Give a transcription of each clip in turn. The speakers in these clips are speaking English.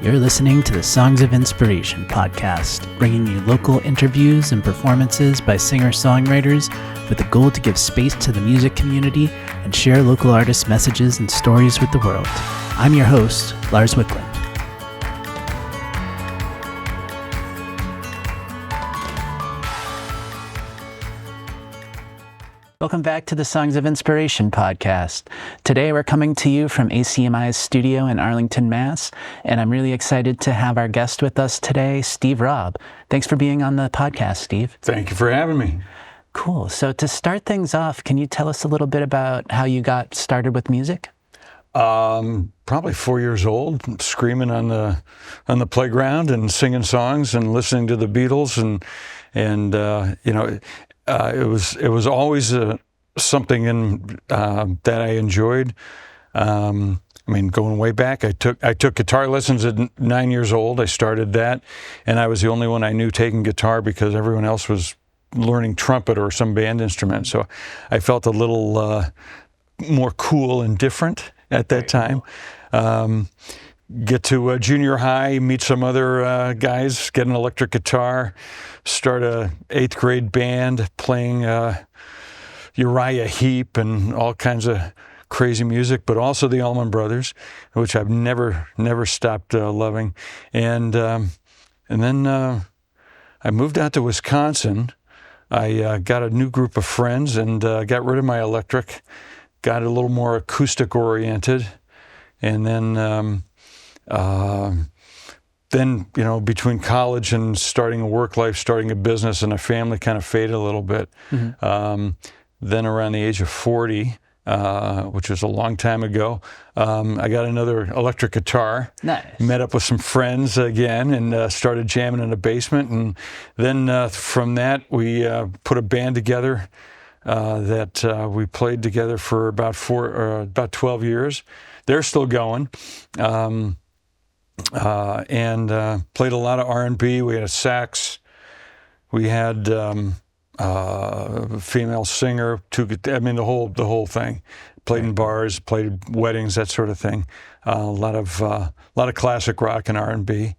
You're listening to the Songs of Inspiration podcast, bringing you local interviews and performances by singer-songwriters with the goal to give space to the music community and share local artists' messages and stories with the world. I'm your host, Lars Wickland. Welcome back to the Songs of Inspiration podcast. Today we're coming to you from ACMi's studio in Arlington, Mass, and I'm really excited to have our guest with us today, Steve Robb. Thanks for being on the podcast, Steve. Thank you for having me. Cool. So to start things off, can you tell us a little bit about how you got started with music? Probably 4 years old, screaming on the playground and singing songs and listening to the Beatles it was always something that I enjoyed. Going way back, I took guitar lessons at 9 years old. I started that, and I was the only one I knew taking guitar because everyone else was learning trumpet or some band instrument. So I felt a little more cool and different at that time. Get to junior high, meet some other guys, get an electric guitar, start a 8th grade band playing Uriah Heep and all kinds of crazy music, but also the Allman Brothers, which I've never stopped loving. And then I moved out to Wisconsin. I got a new group of friends and got rid of my electric, got a little more acoustic oriented, and then between college and starting a work life, starting a business and a family kind of faded a little bit. Mm-hmm. Then around the age of 40, which was a long time ago, I got another electric guitar. Nice. Met up with some friends again and started jamming in the basement. And then from that, we put a band together that we played together for about 12 years. They're still going. And played a lot of R&B. We had a sax. We had a female singer. The whole thing. Played in bars, played weddings, that sort of thing. A lot of classic rock and R&B.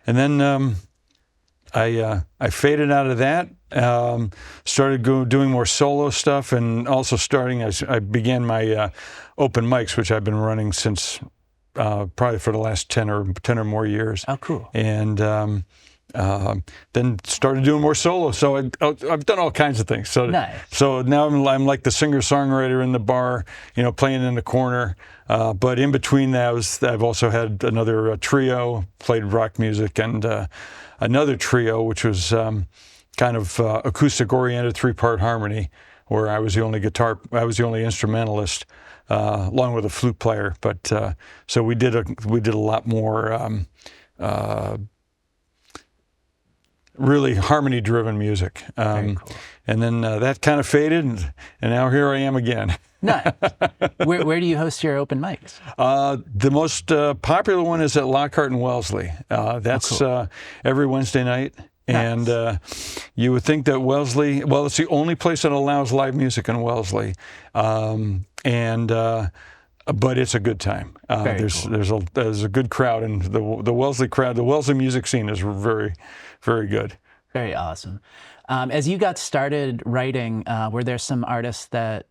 And then I faded out of that. Started doing more solo stuff, and also I began my open mics, which I've been running since. Probably for the last 10 or more years. Oh, cool. And then started doing more solo. So I've done all kinds of things. So, nice. So now I'm like the singer-songwriter in the bar, playing in the corner. But in between that, I've also had another trio, played rock music, and another trio, which was kind of acoustic-oriented 3-part harmony, where I was the only instrumentalist. Along with a flute player, but so we did a lot more really harmony-driven music, Very cool. And then that kind of faded, and now here I am again. Nice. Where do you host your open mics? The most popular one is at Lockhart and Wellesley. That's cool. Every Wednesday night. Nice. And you would think that Wellesley, it's the only place that allows live music in Wellesley, but it's a good time. There's a good crowd, and the Wellesley crowd, the Wellesley music scene is very, very good. Very awesome. As you got started writing, were there some artists that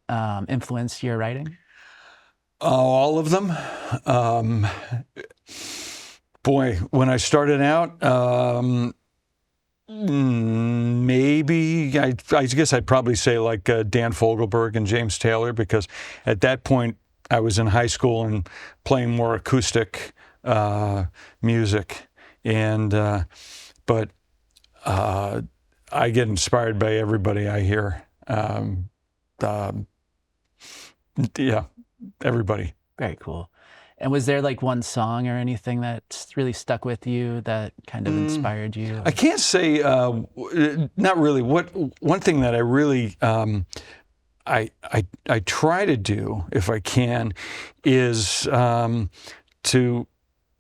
influenced your writing? All of them. When I started out. Maybe I guess I'd probably say like Dan Fogelberg and James Taylor, because at that point I was in high school and playing more acoustic music, and but I get inspired by everybody I hear. Everybody. Very cool. And was there like one song or anything that really stuck with you that kind of inspired you? I can't say, not really. One thing that I really, I try to do, if I can, is to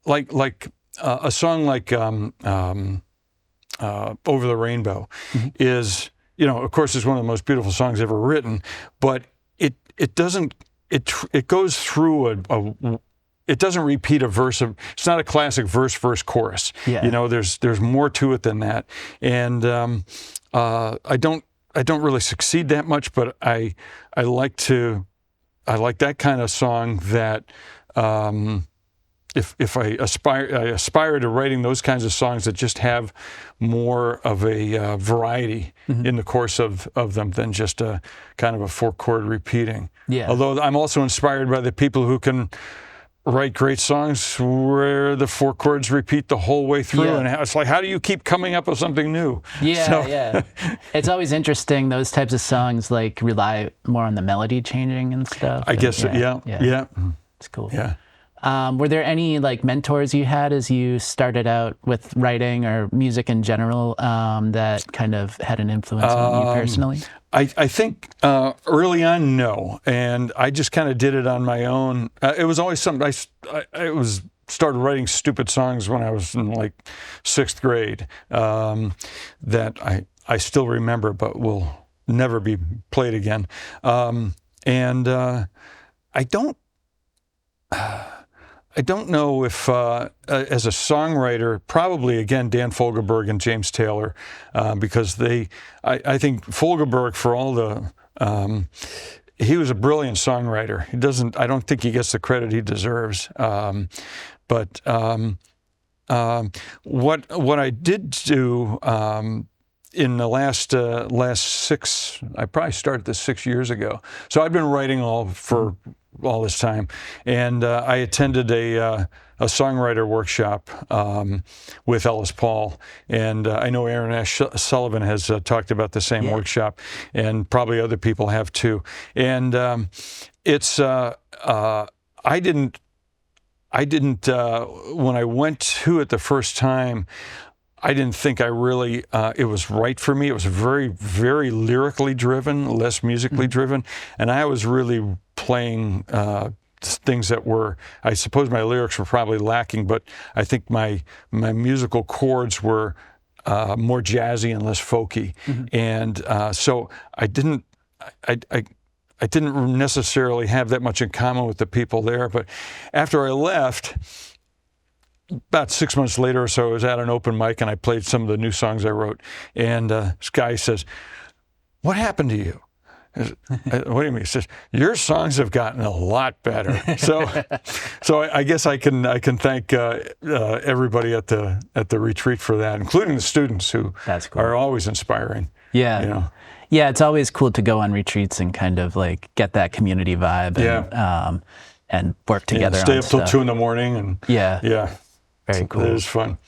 like a song like Over the Rainbow, mm-hmm. is, of course, it's one of the most beautiful songs ever written, but it doesn't, it goes through it doesn't repeat a verse of. It's not a classic verse chorus. Yeah. You know, there's more to it than that, and I don't really succeed that much, but I like that kind of song that. If I aspire to writing those kinds of songs that just have more of a variety in the course of them than just a kind of a 4-chord repeating. Yeah. Although I'm also inspired by the people who can write great songs where the 4 chords repeat the whole way through, Yeah. and it's like, how do you keep coming up with something new? Yeah, So- yeah. It's always interesting, those types of songs like rely more on the melody changing and stuff. I guess, yeah. It's cool. Yeah. Were there any like mentors you had as you started out with writing or music in general that kind of had an influence on you personally? I think early on, no, and I just kind of did it on my own. It was always something. I started writing stupid songs when I was in like 6th grade that I still remember, but will never be played again. And I don't know if, as a songwriter, probably again Dan Fogelberg and James Taylor, because I think Fogelberg, for all the, he was a brilliant songwriter. I don't think he gets the credit he deserves. But what I did do in the last 6, I probably started this 6 years ago. So I've been writing for all this time, and I attended a songwriter workshop with Ellis Paul, and I know Aaron Ash Sullivan has talked about the same workshop, and probably other people have too. And it's I didn't when I went to it the first time, I didn't think it was right for me. It was very, very lyrically driven, less musically driven. And I was really playing things that were, I suppose my lyrics were probably lacking, but I think my musical chords were more jazzy and less folky. And so I didn't necessarily have that much in common with the people there. But after I left, about 6 months later or so, I was at an open mic and I played some of the new songs I wrote. And this guy says, "What happened to you?" What do you mean? He says, "Your songs have gotten a lot better." So I guess I can thank everybody at the retreat for that, including the students who are always inspiring. Yeah. You know? Yeah, it's always cool to go on retreats and kind of like get that community vibe and work together. Stay on up till stuff. 2 a.m. and yeah. Very cool. It was fun.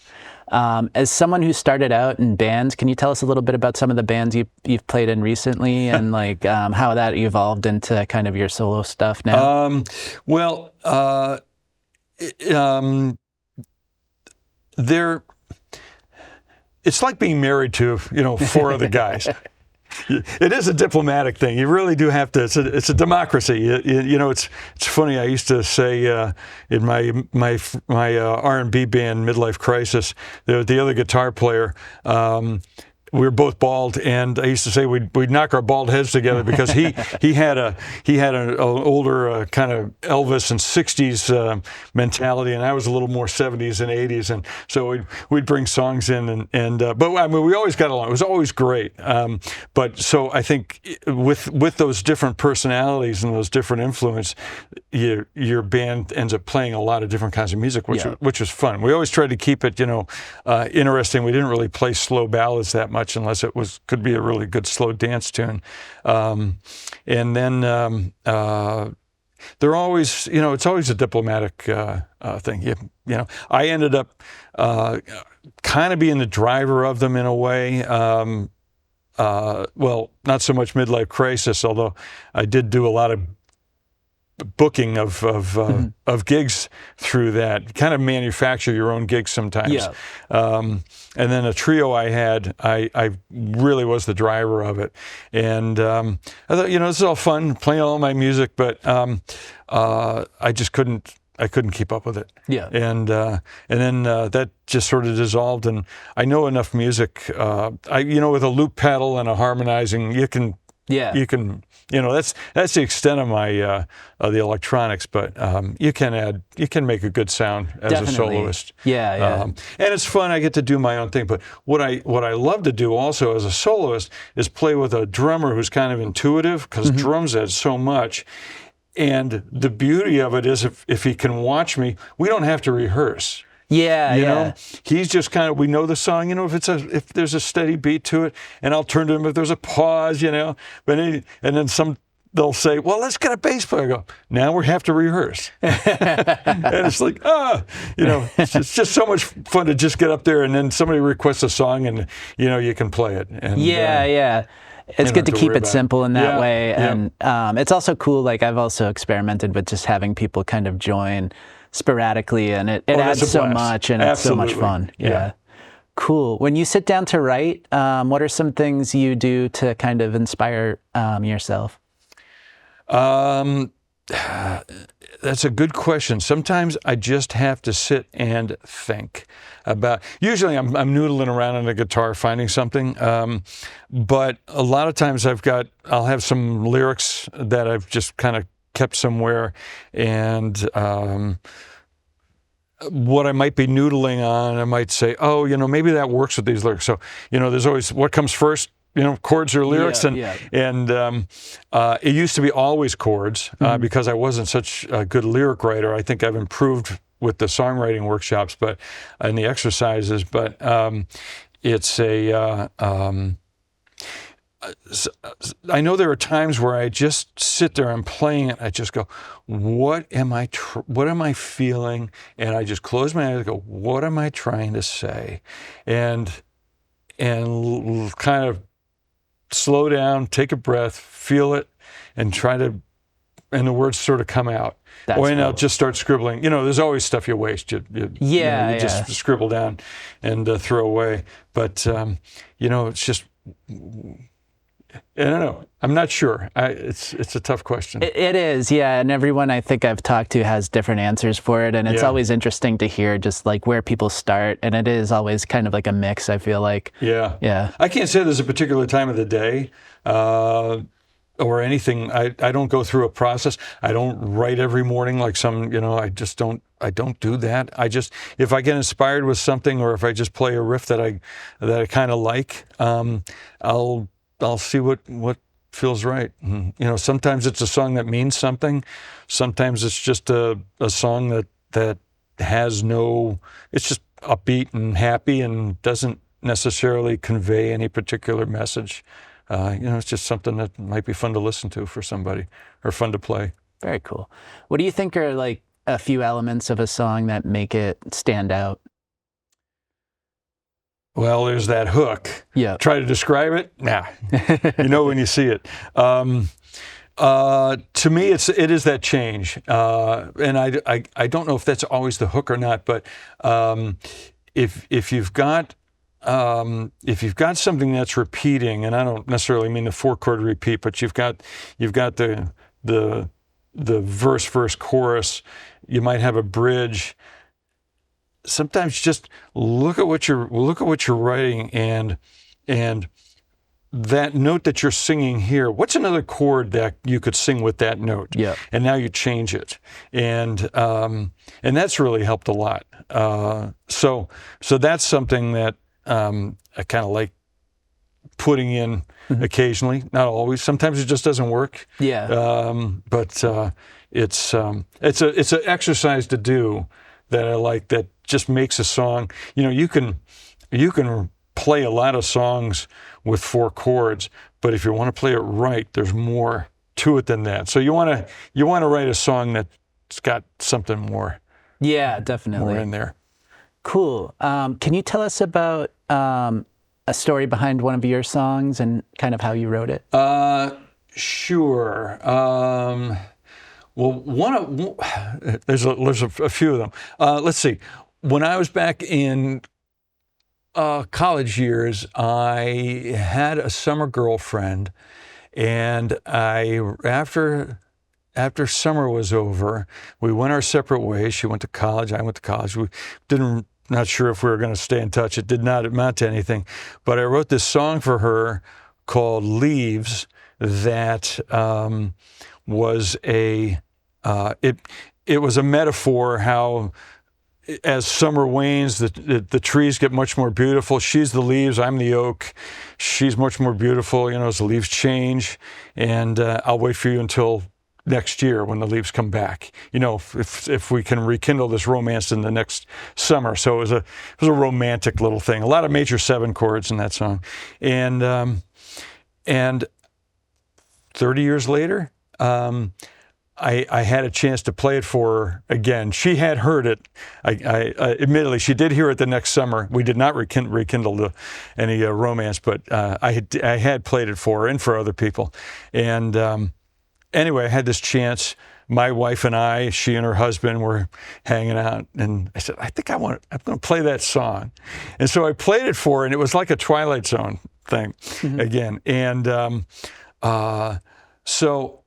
As someone who started out in bands, can you tell us a little bit about some of the bands you've played in recently and like how that evolved into kind of your solo stuff now? It's like being married to 4 other guys. It is a diplomatic thing. You really do have to. It's a democracy. It's funny. I used to say in my R&B band, Midlife Crisis, the other guitar player. We were both bald, and I used to say we'd knock our bald heads together because he had an older kind of Elvis and '60s mentality, and I was a little more '70s and '80s, and so we'd bring songs in, but I mean we always got along. It was always great. But so I think with those different personalities and those different influences, your band ends up playing a lot of different kinds of music, which was fun. We always tried to keep it interesting. We didn't really play slow ballads that much, unless it could be a really good slow dance tune. And then they're always, it's always a diplomatic thing. I ended up kind of being the driver of them in a way. Well, not so much Midlife Crisis, although I did do a lot of booking of gigs through that. Kind of manufacture your own gigs sometimes. Yeah. And then a trio I had, I really was the driver of it. And I thought, this is all fun, playing all my music, but I just couldn't keep up with it. Yeah. And then that just sort of dissolved. And I know enough music. With a loop pedal and a harmonizing, you can You can, that's the extent of my of the electronics, but you can make a good sound as a soloist. And it's fun. I get to do my own thing. But what I love to do also as a soloist is play with a drummer who's kind of intuitive, because drums add so much. And the beauty of it is if he can watch me, we don't have to rehearse. You know, he's just kind of, we know the song, if there's a steady beat to it, and I'll turn to him if there's a pause, but and then they'll say, well, let's get a bass player. I go, now we have to rehearse. And it's like, it's just so much fun to just get up there, and then somebody requests a song, and, you can play it. And, It's good to keep it simple in that way. And it's also cool, like I've also experimented with just having people kind of join sporadically, and it adds so much, and it's so much fun. Cool. When you sit down to write, what are some things you do to kind of inspire yourself? That's a good question. Sometimes I just have to sit and think about. Usually I'm noodling around on the guitar finding something, but a lot of times I'll have some lyrics that I've just kind of kept somewhere, and what I might be noodling on, I might say, maybe that works with these lyrics. So, there's always what comes first. Chords or lyrics, and it used to be always chords because I wasn't such a good lyric writer. I think I've improved with the songwriting workshops, and the exercises. But it's I know there are times where I just sit there and playing it. I just go, what am I feeling? And I just close my eyes and go, what am I trying to say? And kind of slow down, take a breath, feel it, and and the words sort of come out. I'll just start scribbling. There's always stuff you waste. You just scribble down and throw away. But, it's just, I don't know. I'm not sure. It's a tough question. It is, and everyone I think I've talked to has different answers for it, and it's always interesting to hear just like where people start, and it is always kind of like a mix, I feel like. I can't say there's a particular time of the day or anything. I don't go through a process. I don't write every morning like some, I don't do that. If I get inspired with something, or if I just play a riff that I kind of like, I'll see what feels right. Sometimes it's a song that means something. Sometimes it's just a song that has it's just upbeat and happy and doesn't necessarily convey any particular message. It's just something that might be fun to listen to for somebody, or fun to play. Very cool. What do you think are like a few elements of a song that make it stand out? Well, there's that hook. Try to describe it? Nah. When you see it. To me, it is that change. And I don't know if that's always the hook or not, but if you've got something that's repeating, and I don't necessarily mean the 4-chord repeat, but you've got the verse, chorus, you might have a bridge. Sometimes just look at what you're writing, and that note that you're singing here, what's another chord that you could sing with that note? And now you change it, and that's really helped a lot. So that's something that I kind of like putting in occasionally, not always. Sometimes it just doesn't work. But it's an exercise to do that I like, that just makes a song. You can play a lot of songs with 4 chords, but if you want to play it right, there's more to it than that. So you want to write a song that's got something more. Definitely. More in there. Cool. Can you tell us about a story behind one of your songs and kind of how you wrote it? Sure. Well, there's a few of them. Let's see. When I was back in college years, I had a summer girlfriend, and after summer was over, we went our separate ways. She went to college. I went to college. Not sure if we were going to stay in touch. It did not amount to anything. But I wrote this song for her called Leaves. that was it was a metaphor how as summer wanes, the trees get much more beautiful. She's the leaves, I'm the oak. She's much more beautiful, as the leaves change. And I'll wait for you until next year when the leaves come back. If we can rekindle this romance in the next summer. So it was a romantic little thing. A lot of major 7 chords in that song. And 30 years later, I had a chance to play it for her again. She had heard it. Admittedly, she did hear it the next summer. We did not rekindle any romance, but I had played it for her and for other people. And anyway, I had this chance. My wife and she and her husband were hanging out, and I said, I think I'm going to play that song. And so I played it for her, and it was like a Twilight Zone thing again. And so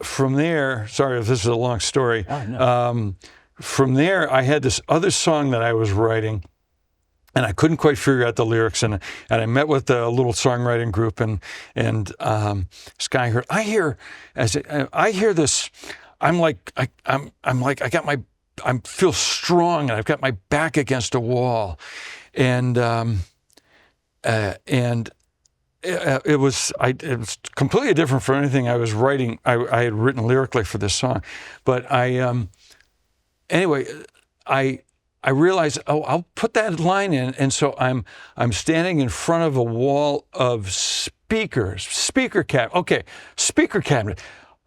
from there, sorry if this is a long story. Oh, no. From there, I had this other song that I was writing, and I couldn't quite figure out the lyrics. And I met with a little songwriting group, and this guy heard. I hear this. I feel strong, and I've got my back against a wall, and it was completely different from anything I was writing. I had written lyrically for this song, but anyway, I realized, I'll put that line in, and so I'm standing in front of a wall of speakers, speaker cabinet.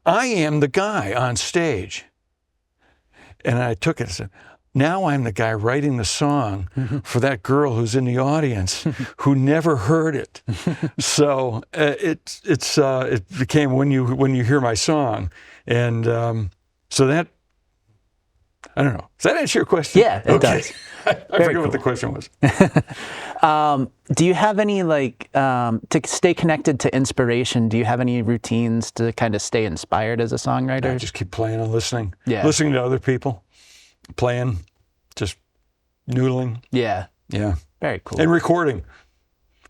I am the guy on stage, and I took it and said, now I'm the guy writing the song for that girl who's in the audience who never heard it. So it became when you hear my song, and so that, I don't know. Does that answer your question? Yeah, it does. I forget what the question was. Do you have any to stay connected to inspiration? Do you have any routines to kind of stay inspired as a songwriter? I just keep playing and listening. Yeah. Listening to other people. Playing, just noodling. Yeah. Yeah. Very cool. And recording.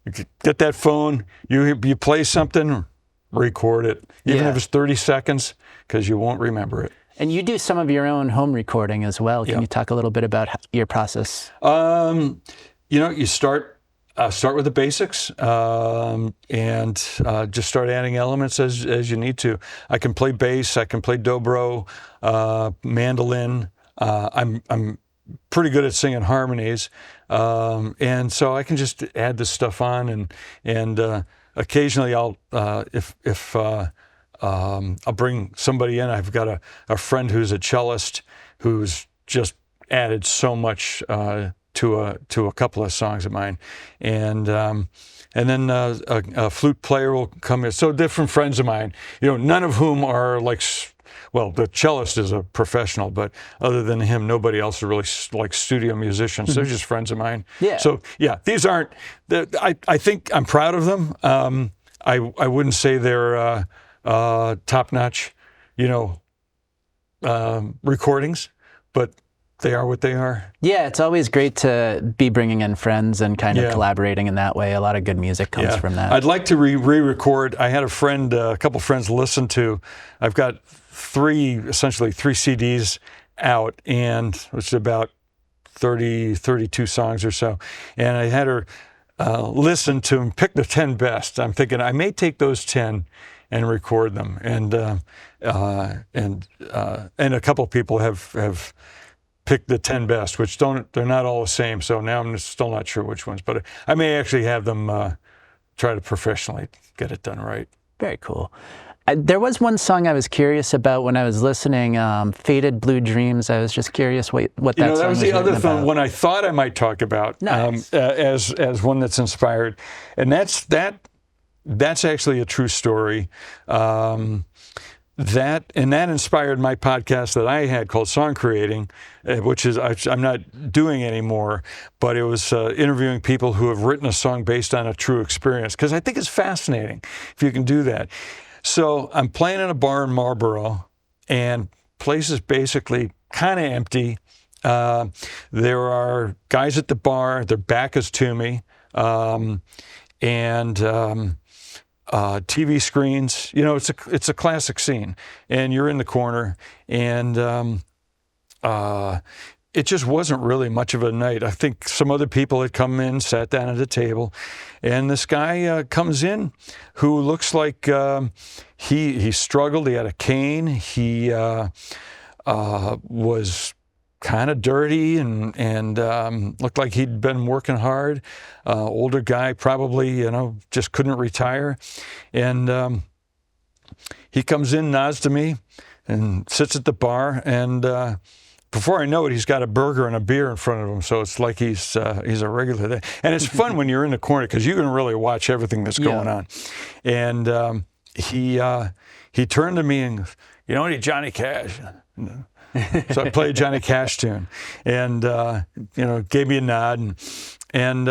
You get that phone, you play something, record it. Even if it's 30 seconds, because you won't remember it. And you do some of your own home recording as well. Can you talk a little bit about your process? You start with the basics and just start adding elements as you need to. I can play bass, I can play dobro, mandolin. I'm pretty good at singing harmonies, and so I can just add this stuff on, and occasionally I'll bring somebody in. I've got a friend who's a cellist who's just added so much to a couple of songs of mine, and then a flute player will come in. So different friends of mine, none of whom are well, the cellist is a professional, but other than him, nobody else are really like studio musicians. They're just friends of mine. Yeah. So yeah, these aren't. I think I'm proud of them. I wouldn't say they're top-notch, recordings, but they are what they are. Yeah, it's always great to be bringing in friends and kind of collaborating in that way. A lot of good music comes from that. I'd like to re-record. I had a couple friends listen to. I've got essentially three CDs out, and it's about 32 songs or so. And I had her listen to them, pick the 10 best. I'm thinking I may take those 10 and record them. And a couple of people have picked the 10 best, which they're not all the same. So now I'm still not sure which ones, but I may actually have them try to professionally get it done right. Very cool. There was one song I was curious about when I was listening, Faded Blue Dreams. I was just curious what that song was that was the other about. one I thought I might talk about. Nice. As one that's inspired. And that's actually a true story. That inspired my podcast that I had called Song Creating, which is I'm not doing anymore, but it was interviewing people who have written a song based on a true experience, because I think it's fascinating if you can do that. So I'm playing in a bar in Marlboro, and place is basically kind of empty. There are guys at the bar, their back is to me, and TV screens. You know, it's a classic scene, and you're in the corner, and it just wasn't really much of a night. I think some other people had come in, sat down at a table, and this guy comes in who looks like he struggled. He had a cane. He was kind of dirty and looked like he'd been working hard. Older guy, probably, you know, just couldn't retire. And he comes in, nods to me, and sits at the bar, and before I know it, he's got a burger and a beer in front of him, so it's like he's a regular there. And it's fun when you're in the corner because you can really watch everything that's going on. And he turned to me and goes, "You know any Johnny Cash?" So I played a Johnny Cash tune, and you know, gave me a nod, and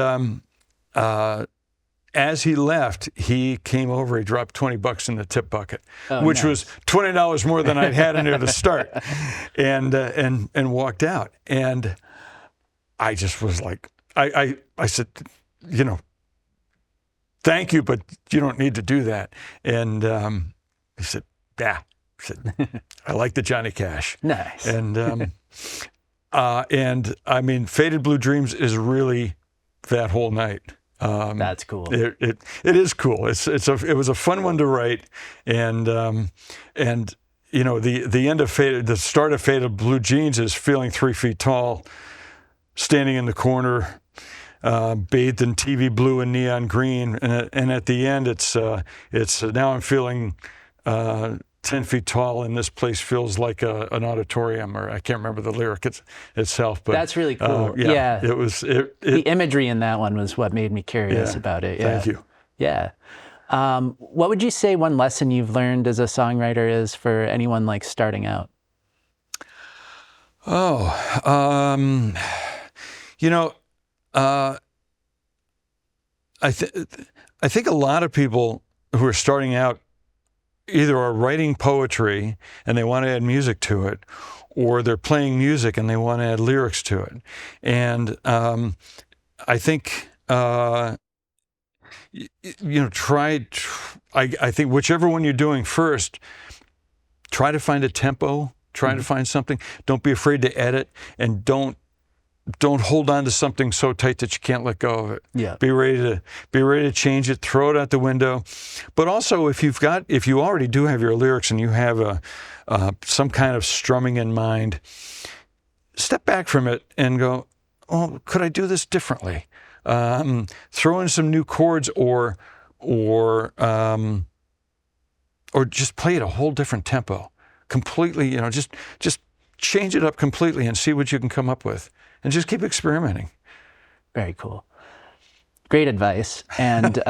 as he left, he came over. He dropped $20 in the tip bucket, which was $20 more than I'd had in there to start, and walked out. And I just was like, I said, you know, thank you, but you don't need to do that. And he said, yeah. He said, I like the Johnny Cash. Nice. And I mean, Faded Blue Dreams is really that whole night. That's cool. It is cool. It was a fun one to write, and you know, the start of Faded Blue Jeans is feeling 3 feet tall, standing in the corner, bathed in TV blue and neon green, and at the end it's now I'm feeling 10 feet tall, and this place feels like an auditorium, or I can't remember the lyric itself. But that's really cool. Yeah, it was. The imagery in that one was what made me curious about it. Yeah. Thank you. Yeah. What would you say one lesson you've learned as a songwriter is for anyone like starting out? You know, I think a lot of people who are starting out either are writing poetry and they want to add music to it, or they're playing music and they want to add lyrics to it. And I think, you know, I think whichever one you're doing first, try to find a tempo, try to find something. Don't be afraid to edit, and don't hold on to something so tight that you can't let go of it. Yeah. Be ready to change it, throw it out the window. But also, if you already do have your lyrics and you have some kind of strumming in mind, step back from it and go, oh, could I do this differently? Throw in some new chords, or just play at a whole different tempo, completely. You know, just change it up completely and see what you can come up with. And just keep experimenting. Very cool. Great advice. And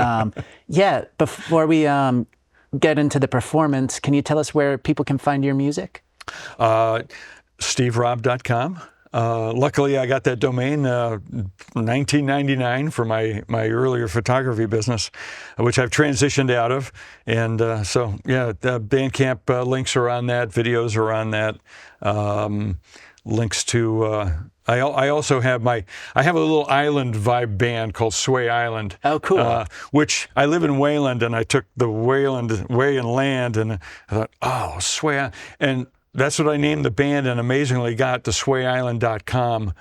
yeah, before we get into the performance, can you tell us where people can find your music? SteveRobb.com. Luckily, I got that domain 1999 for my earlier photography business, which I've transitioned out of. And so, yeah, the Bandcamp links are on that, videos are on that, links to... I also have I have a little island vibe band called Sway Island. Oh, cool. Which I live in Wayland, and I took the Wayland land, and I thought, oh, Sway, and that's what I named the band, and amazingly got the swayisland.com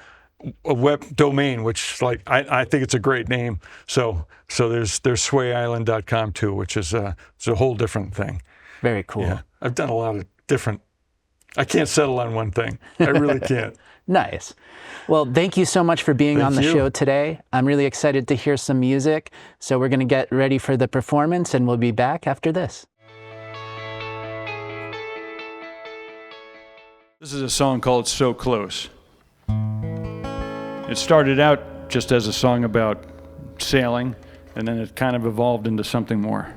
a web domain, which like I think it's a great name. So there's swayisland.com too, which is it's a whole different thing. Very cool. Yeah, I've done a lot of different. I can't settle on one thing. I really can't. Nice. Well, thank you so much for being on the show today. I'm really excited to hear some music. So we're going to get ready for the performance, and we'll be back after this. This is a song called So Close. It started out just as a song about sailing, and then it kind of evolved into something more.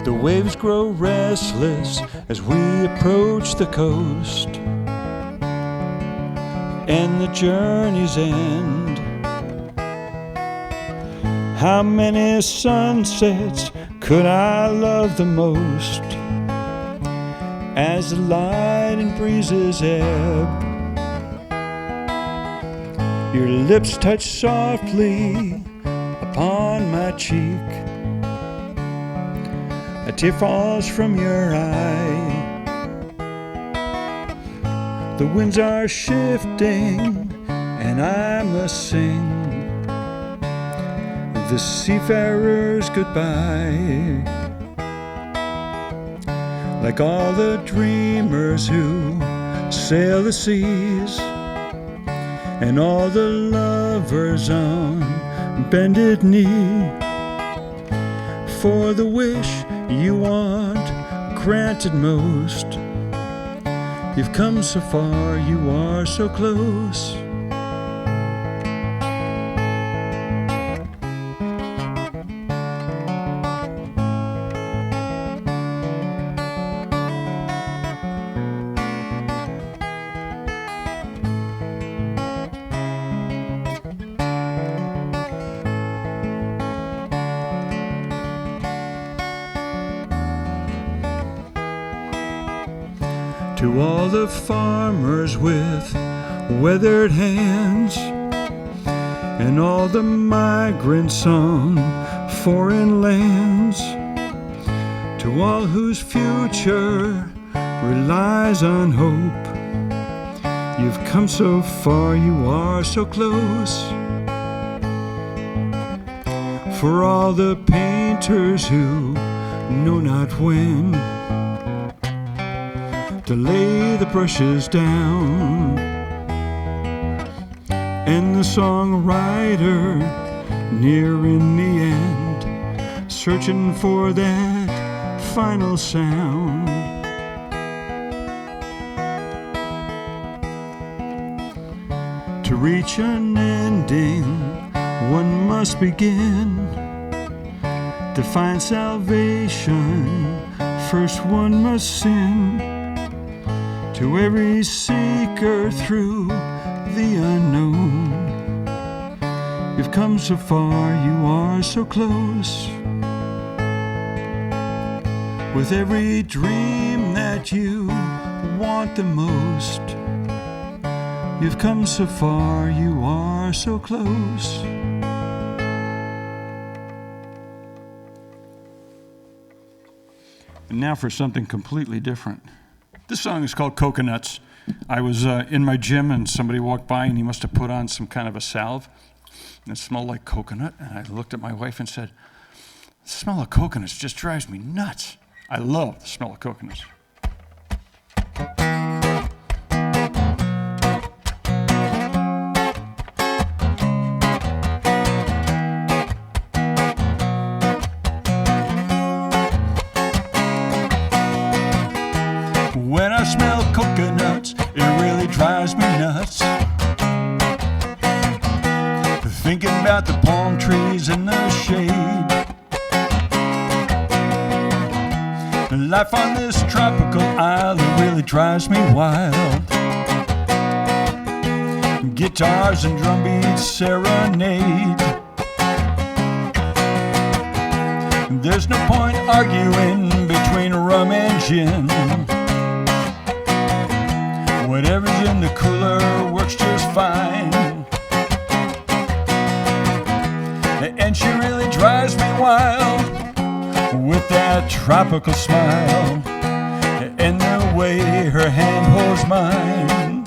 The waves grow restless as we approach the coast, and the journey's end. How many sunsets could I love the most as the light and breezes ebb? Your lips touch softly upon my cheek. A tear falls from your eye. The winds are shifting and I must sing the seafarer's goodbye. Like all the dreamers who sail the seas, and all the lovers on bended knee, for the wish you want granted most. You've come so far, you are so close. To all the farmers with weathered hands, and all the migrants on foreign lands, to all whose future relies on hope, you've come so far, you are so close. For all the painters who know not when to lay the brushes down, and the songwriter nearing the end, searching for that final sound. To reach an ending, one must begin. To find salvation, first one must sin. To every seeker through the unknown, you've come so far, you are so close. With every dream that you want the most, you've come so far, you are so close. And now for something completely different. This song is called Coconuts. I was in my gym and somebody walked by and he must have put on some kind of a salve and it smelled like coconut. And I looked at my wife and said, the smell of coconuts just drives me nuts. I love the smell of coconuts. When I smell coconuts, it really drives me nuts. Thinking about the palm trees in the shade. Life on this tropical isle, it really drives me wild. Guitars and drum beats serenade. There's no point arguing between rum and gin. Whatever's in the cooler works just fine. And she really drives me wild with that tropical smile and the way her hand holds mine.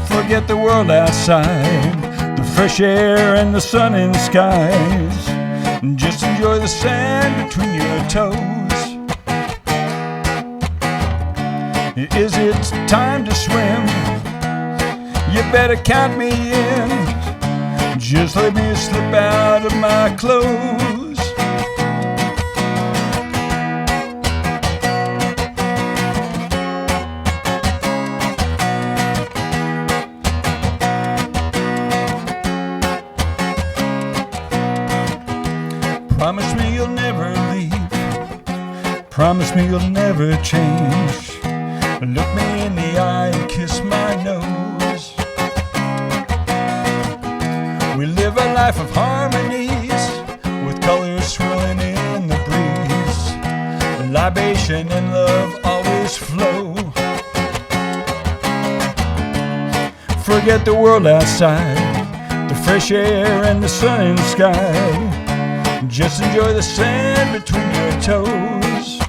Forget the world outside, the fresh air and the sun and skies. Just enjoy the sand between your toes. Is it time to swim? You better count me in. Just let me slip out of my clothes. Promise me you'll never leave. Promise me you'll never change. Look me in the eye and kiss my nose. We live a life of harmonies, with colors swirling in the breeze. Libation and love always flow. Forget the world outside, the fresh air and the sun and sky. Just enjoy the sand between your toes.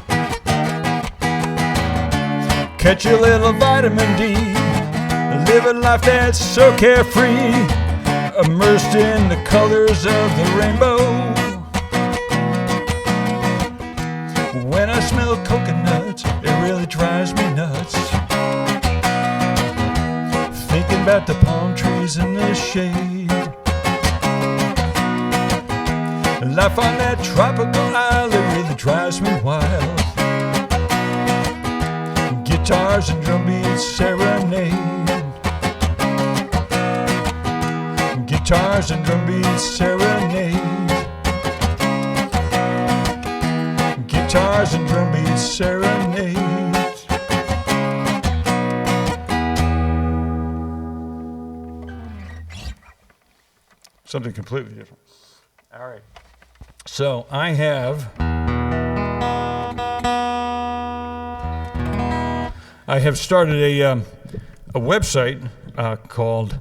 Catch a little vitamin D, live a life that's so carefree, immersed in the colors of the rainbow. When I smell coconuts, it really drives me nuts. Thinking about the palm trees in the shade. Life on that tropical isle, it really drives me wild. Guitars and drum beats serenade. Guitars and drum beats serenade. Guitars and drum beats serenade. Something completely different. All right. So I have started a website called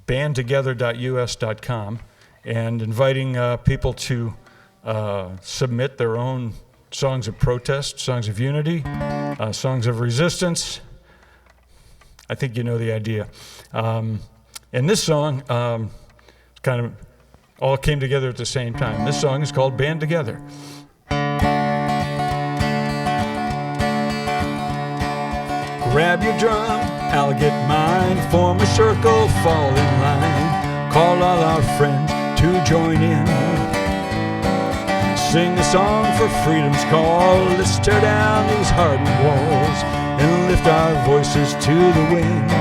bandtogether.us.com and inviting people to submit their own songs of protest, songs of unity, songs of resistance. I think you know the idea. And this song kind of all came together at the same time. This song is called Band Together. Grab your drum, I'll get mine. Form a circle, fall in line. Call all our friends to join in. Sing a song for freedom's call. Let's tear down these hardened walls and lift our voices to the wind.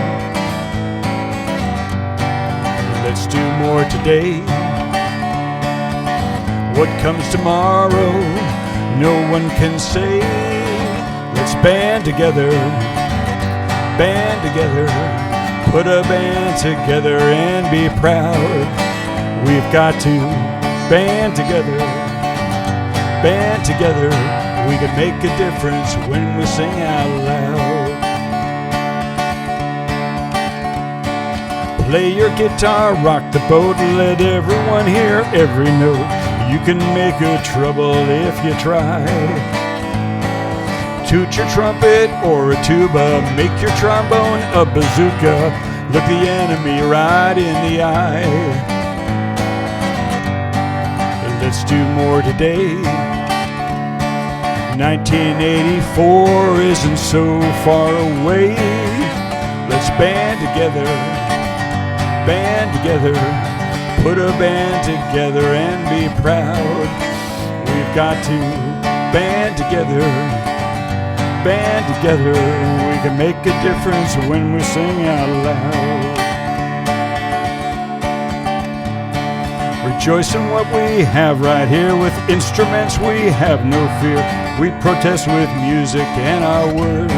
Let's do more today. What comes tomorrow, no one can say. Let's band together, band together. Put a band together and be proud. We've got to band together, band together. We can make a difference when we sing out loud. Play your guitar, rock the boat, let everyone hear every note. You can make a trouble if you try. Toot your trumpet or a tuba, make your trombone a bazooka. Look the enemy right in the eye. Let's do more today. 1984 isn't so far away. Let's band together, band together. Put a band together and be proud. We've got to band together, band together. We can make a difference when we sing out loud. Rejoice in what we have right here. With instruments we have no fear. We protest with music and our words.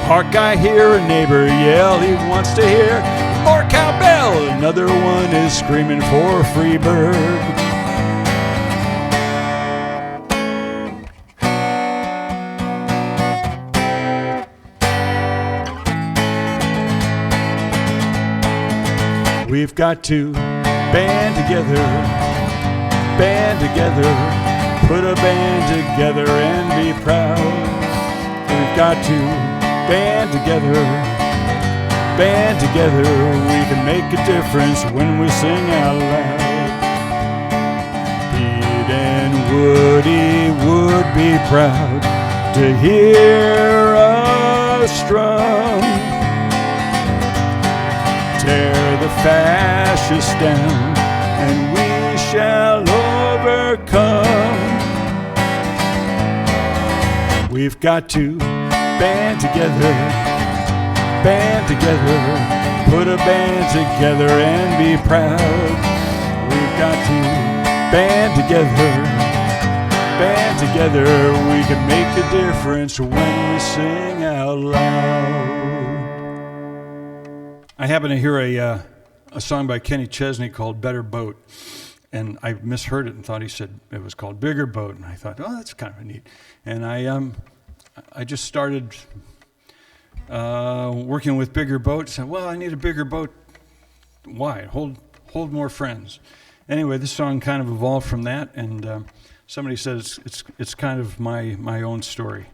Hark, I hear a neighbor yell. He wants to hear more cowbell. Another one is screaming for a free bird. We've got to band together, band together. Put a band together and be proud. We've got to band together, band together. We can make a difference when we sing out loud. Pete and Woody would be proud to hear us strum. Tear the fascists down and we shall overcome. We've got to band together, band together. Put a band together and be proud. We've got to Band together, we can make a difference when we sing out loud. I happened to hear a song by Kenny Chesney called Better Boat, and I misheard it and thought he said it was called Bigger Boat, and I thought, oh, that's kind of neat. And I just started working with Bigger Boat. Said, well, I need a bigger boat. Why? Hold more friends. Anyway, this song kind of evolved from that, and somebody says it's kind of my own story.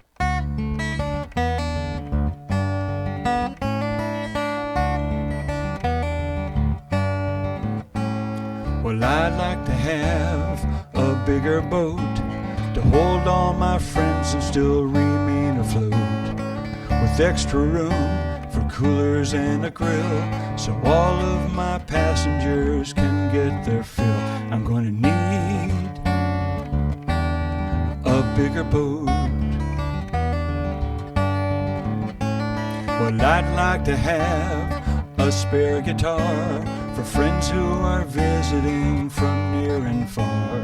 Well, I'd like to have a bigger boat to hold all my friends and still remain afloat, with extra room for coolers and a grill, so all of my passengers can get their fill. I'm going to need a bigger boat. Well, I'd like to have a spare guitar for friends who are visiting from near and far.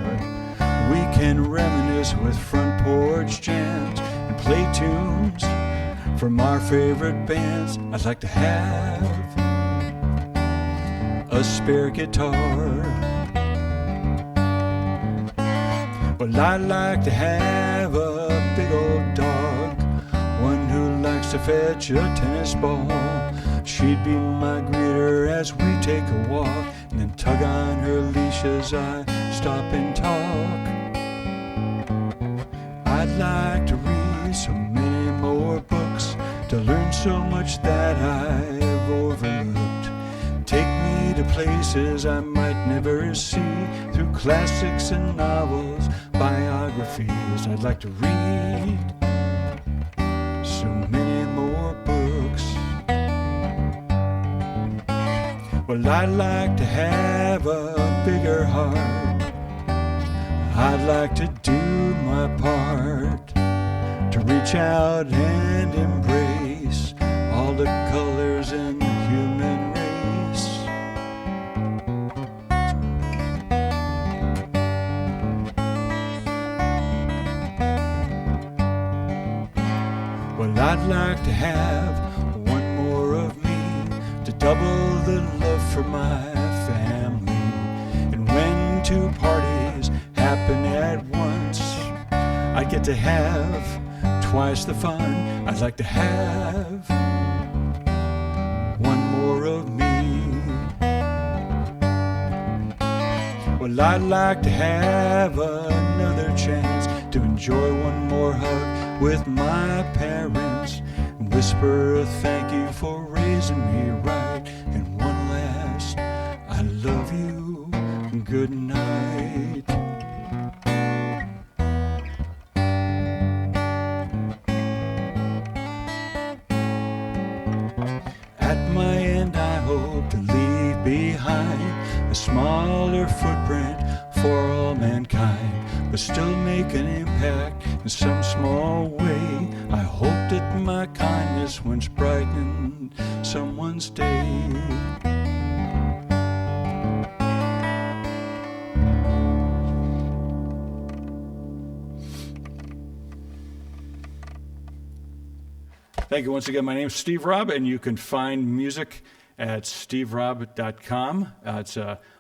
We can reminisce with front porch jams and play tunes from our favorite bands. I'd like to have a spare guitar. Well, I'd like to have a big old dog, one who likes to fetch a tennis ball. She'd be my greeter as we take a walk, and then tug on her leash as I stop and talk. I'd like to read so many more books, to learn so much that I've overlooked. Take me to places I might never see, through classics and novels, biographies. I'd like to read so many more books. Well, I'd like to have a bigger heart. I'd like to do my part, to reach out and embrace all the colors in the human race. Well, I'd like to have one more of me, to double the love for my family. And when two parties happen at once, I get to have twice the fun. I'd like to have one more of me. Well, I'd like to have another chance to enjoy one more hug with my parents, and whisper a thank you for raising me right, and one last I love you, good night. A smaller footprint for all mankind, but still make an impact in some small way. I hope that my kindness once brightened someone's day. Thank you once again. My name's Steve Robb, and you can find music at steverobb.com. It's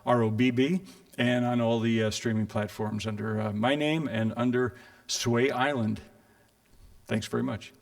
R-O-B-B, and on all the streaming platforms under my name and under Sway Island. Thanks very much.